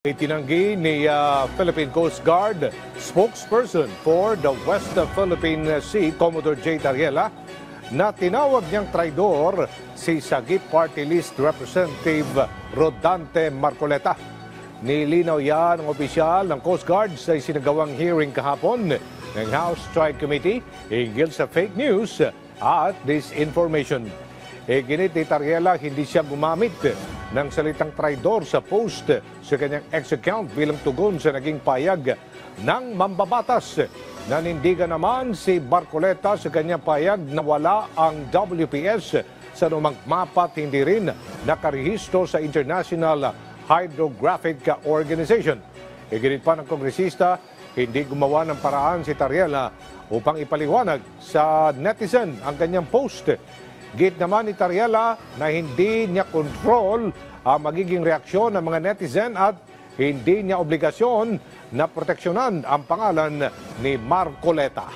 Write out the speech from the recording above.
Itinanggi ni Philippine Coast Guard spokesperson for the West Philippine Sea, Commodore J. Tariela, na tinawag niyang traidor si Sagip Party List Representative Rodante Marcoleta. Nilinaw yan ng opisyal ng Coast Guard sa isinagawang hearing kahapon ng House Strike Committee hinggil sa fake news at disinformation. Ginit ni Tariela hindi siya gumamit ng salitang traidor sa post sa kanyang ex-account bilang tugon sa naging payag ng mambabatas. Nanindigan naman si Marcoleta sa kanyang payag na wala ang WPS sa anumang mapa at hindi rin nakarehistro sa International Hydrographic Organization. Ginit pa ng kongresista, hindi gumawa ng paraan si Tariela upang ipaliwanag sa netizen ang kanyang post. Git naman ni Tariela na hindi niya kontrol ang magiging reaksyon ng mga netizen at hindi niya obligasyon na proteksyonan ang pangalan ni Marcoleta.